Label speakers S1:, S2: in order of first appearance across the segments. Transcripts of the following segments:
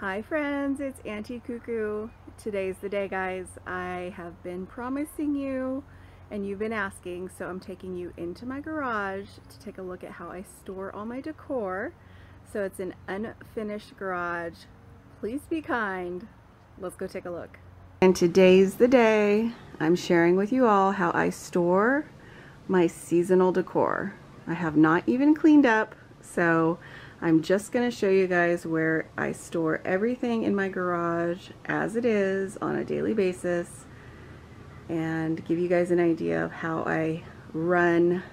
S1: Hi friends, it's Auntie Cuckoo. Today's the day, guys. I have been promising you and you've been asking, so I'm taking you into my garage to take a look at how I store all my decor. So it's an unfinished garage. Please be kind. Let's go take a look. And today's the day. I'm sharing with you all how I store my seasonal decor. I have not even cleaned up, so I'm just going to show you guys where I store everything in my garage as it is on a daily basis and give you guys an idea of how I run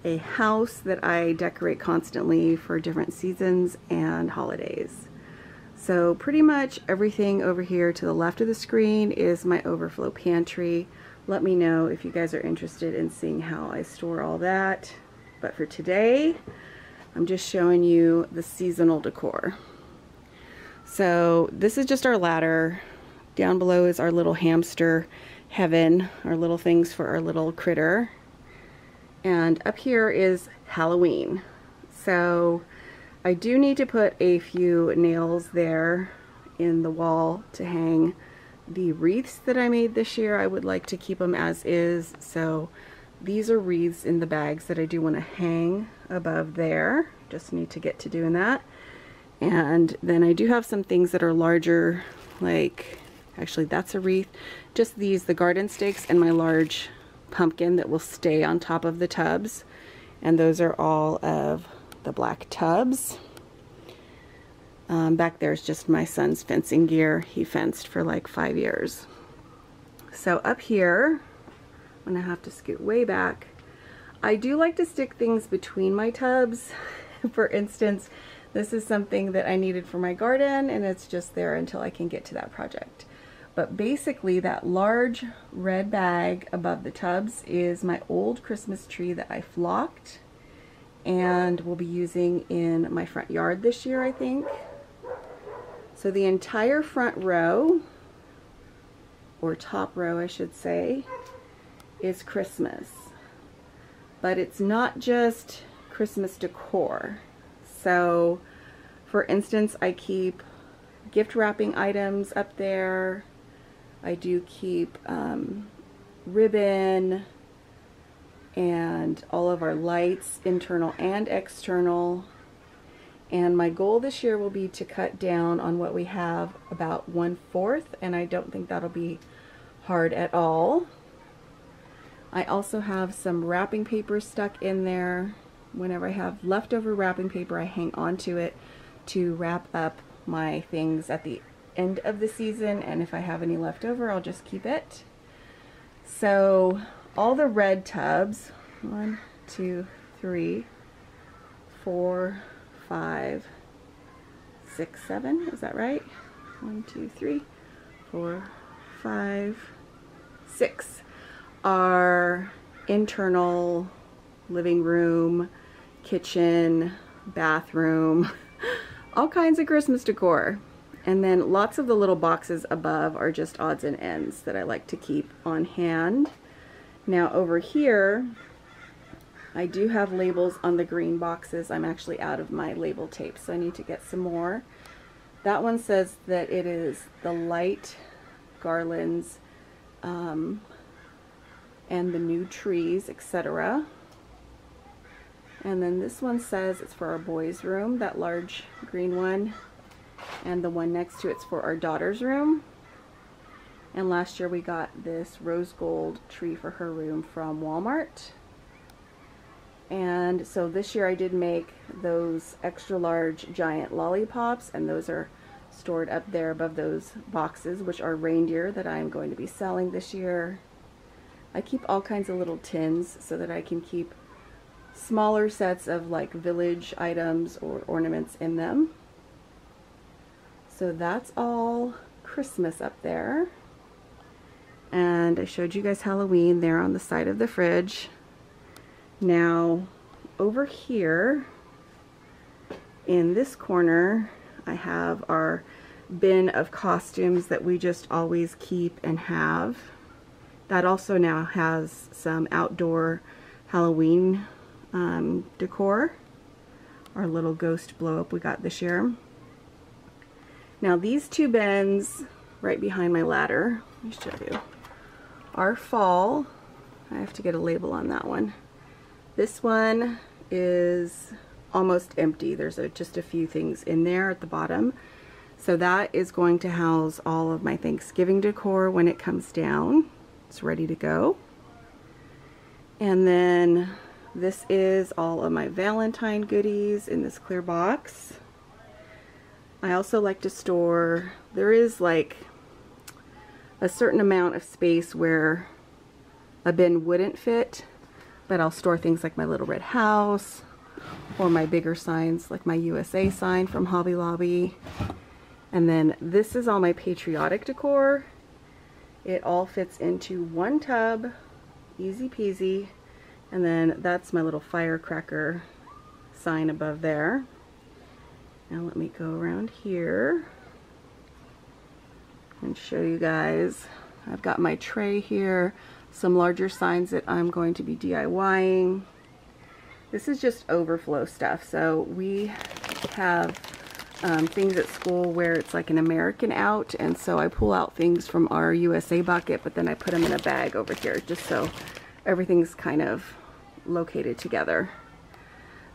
S1: a house that I decorate constantly for different seasons and holidays. So pretty much everything over here to the left of the screen is my overflow pantry. Let me know if you guys are interested in seeing how I store all that. But for today, I'm just showing you the seasonal decor. So this is just our ladder. Down below is our little hamster heaven, our little things for our little critter. And up here is Halloween. So I do need to put a few nails there in the wall to hang the wreaths that I made this year. I would like to keep them as is. So these are wreaths in the bags that I do want to hang above there. Just need to get to doing that. And then I do have some things that are larger, like, actually that's a wreath. Just these, the garden stakes and my large pumpkin that will stay on top of the tubs. And those are all of the black tubs. Back there is just my son's fencing gear. He fenced for like 5 years. So up here, I'm gonna have to scoot way back. I do like to stick things between my tubs. For instance, this is something that I needed for my garden and it's just there until I can get to that project. But basically that large red bag above the tubs is my old Christmas tree that I flocked and will be using in my front yard this year, I think. So the entire front row, or top row I should say, is Christmas. But it's not just Christmas decor. So for instance, I keep gift wrapping items up there. I do keep ribbon and all of our lights, internal and external. And my goal this year will be to cut down on what we have about 1/4, and I don't think that'll be hard at all. I also have some wrapping paper stuck in there. Whenever I have leftover wrapping paper, I hang onto it to wrap up my things at the end of the season, and if I have any left over, I'll just keep it. So all the red tubs, 1, 2, 3, 4, 5, 6, 7, is that right? 1, 2, 3, 4, 5, 6 are internal living room, kitchen, bathroom, all kinds of Christmas decor. And then lots of the little boxes above are just odds and ends that I like to keep on hand. Now over here, I do have labels on the green boxes. I'm actually out of my label tape, so I need to get some more. That one says that it is the light garlands and the new trees, etc. And then this one says it's for our boys' room, that large green one. And the one next to it's for our daughter's room. And last year we got this rose gold tree for her room from Walmart. And so this year I did make those extra large giant lollipops, and those are stored up there above those boxes, which are reindeer that I'm going to be selling this year. I keep all kinds of little tins so that I can keep smaller sets of like village items or ornaments in them. So that's all Christmas up there. And I showed you guys Halloween there on the side of the fridge. Now over here in this corner, I have our bin of costumes that we just always keep and have. That also now has some outdoor Halloween decor. Our little ghost blow up we got this year. Now these two bins right behind my ladder, let me show you, are fall. I have to get a label on that one. This one is almost empty. There's just a few things in there at the bottom. So that is going to house all of my Thanksgiving decor when it comes down. It's ready to go. And then this is all of my Valentine goodies in this clear box. I also like to store, there is like a certain amount of space where a bin wouldn't fit, but I'll store things like my little red house or my bigger signs like my USA sign from Hobby Lobby. And then this is all my patriotic decor. It all fits into one tub, easy peasy. And then that's my little firecracker sign above there. Now let me go around here and show you guys. I've got my tray here, some larger signs that I'm going to be DIYing. This is just overflow stuff. So we have things at school where it's like an American out, and so I pull out things from our USA bucket, but then I put them in a bag over here just so everything's kind of located together.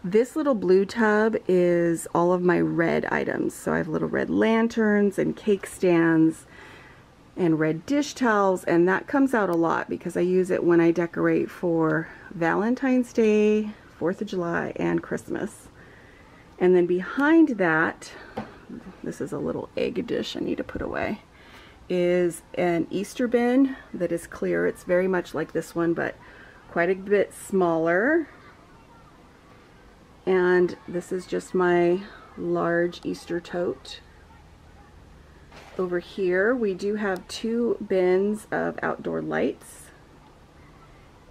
S1: This little blue tub is all of my red items. So I have little red lanterns and cake stands and red dish towels, and that comes out a lot because I use it when I decorate for Valentine's Day, 4th of July, and Christmas. And then behind that, this is a little egg dish I need to put away, is an Easter bin that is clear. It's very much like this one, but quite a bit smaller. And this is just my large Easter tote. Over here we do have 2 bins of outdoor lights,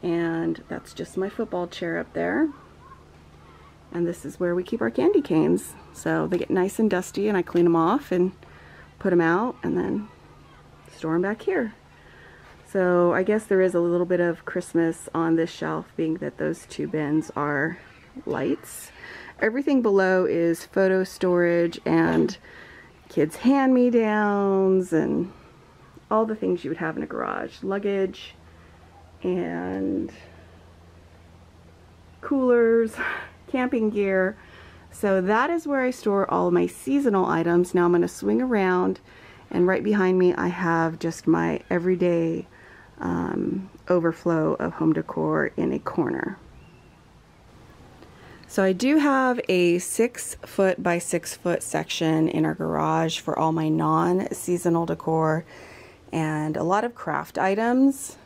S1: and that's just my football chair up there. And this is where we keep our candy canes. So they get nice and dusty and I clean them off and put them out and then store them back here. So I guess there is a little bit of Christmas on this shelf, being that those 2 bins are lights. Everything below is photo storage and kids' hand-me-downs and all the things you would have in a garage. Luggage and coolers, camping gear. So that is where I store all of my seasonal items. Now I'm going to swing around, and right behind me I have just my everyday overflow of home decor in a corner. So I do have a 6 foot by 6 foot section in our garage for all my non-seasonal decor and a lot of craft items.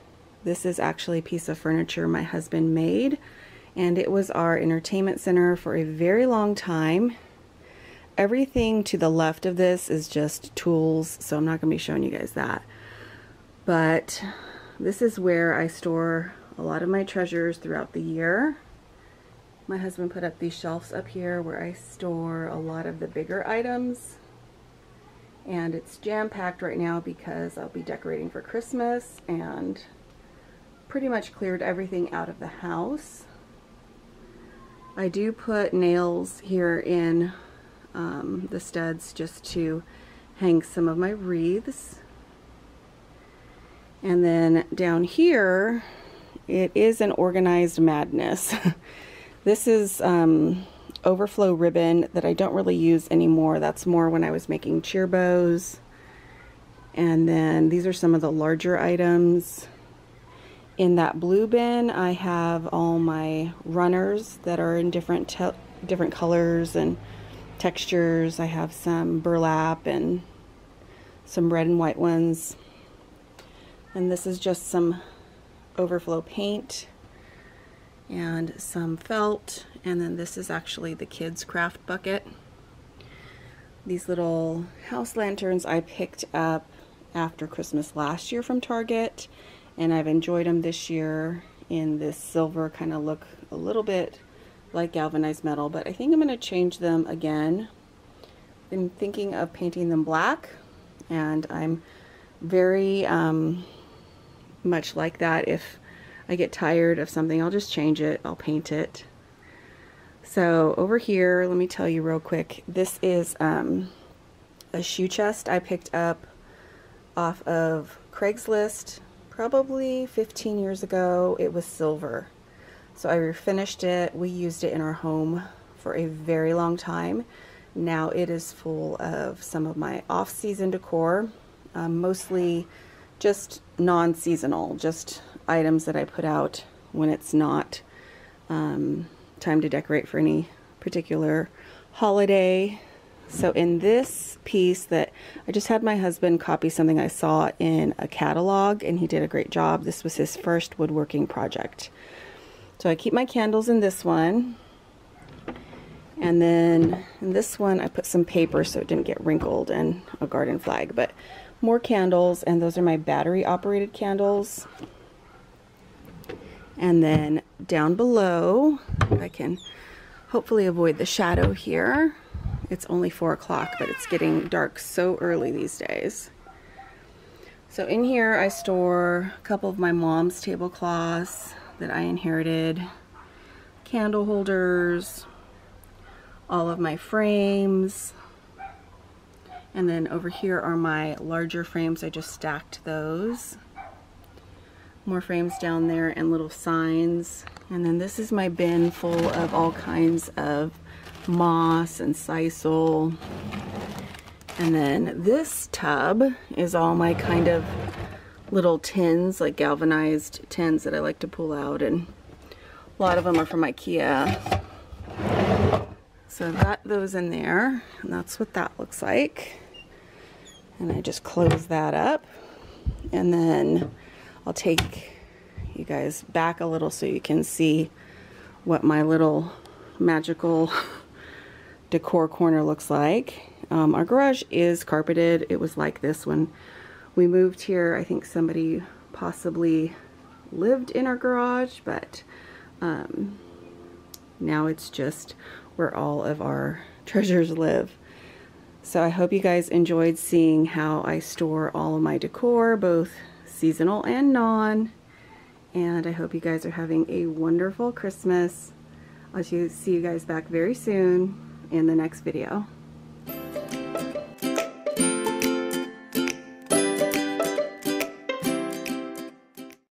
S1: This is actually a piece of furniture my husband made, and it was our entertainment center for a very long time. Everything to the left of this is just tools, so I'm not going to be showing you guys that. But this is where I store a lot of my treasures throughout the year. My husband put up these shelves up here where I store a lot of the bigger items. And it's jam-packed right now because I'll be decorating for Christmas and pretty much cleared everything out of the house. I do put nails here in the studs just to hang some of my wreaths. And then down here, it is an organized madness. This is overflow ribbon that I don't really use anymore. That's more when I was making cheer bows. And then these are some of the larger items. In that blue bin, I have all my runners that are in different colors and textures. I have some burlap and some red and white ones. And this is just some overflow paint and some felt. And then this is actually the kids' craft bucket. These little house lanterns I picked up after Christmas last year from Target, and I've enjoyed them this year in this silver kind of look, a little bit like galvanized metal, but I think I'm going to change them again. I'm thinking of painting them black, and I'm very much like that. If I get tired of something, I'll just change it, I'll paint it. So over here, let me tell you real quick, this is a shoe chest I picked up off of Craigslist probably 15 years ago. It was silver. So I refinished it. We used it in our home for a very long time. Now it is full of some of my off-season decor, mostly just non-seasonal, just items that I put out when it's not time to decorate for any particular holiday. So in this piece that I just had my husband copy something I saw in a catalog, and he did a great job. This was his first woodworking project. So I keep my candles in this one, and then in this one I put some paper so it didn't get wrinkled, and a garden flag, but more candles, and those are my battery operated candles. And then down below, I can hopefully avoid the shadow here. It's only 4 o'clock, but it's getting dark so early these days. So in here I store a couple of my mom's tablecloths that I inherited, candle holders, all of my frames, and then over here are my larger frames. I just stacked those. More frames down there and little signs. And then this is my bin full of all kinds of moss and sisal. And then this tub is all my kind of little tins, like galvanized tins that I like to pull out, and a lot of them are from IKEA. So I've got those in there, and that's what that looks like. And I just close that up, and then I'll take you guys back a little so you can see what my little magical decor corner looks like. Our garage is carpeted. It was like this when we moved here. I think somebody possibly lived in our garage, but now it's just where all of our treasures live. So I hope you guys enjoyed seeing how I store all of my decor, both seasonal and non. And I hope you guys are having a wonderful Christmas. I'll see you guys back very soon in the next video.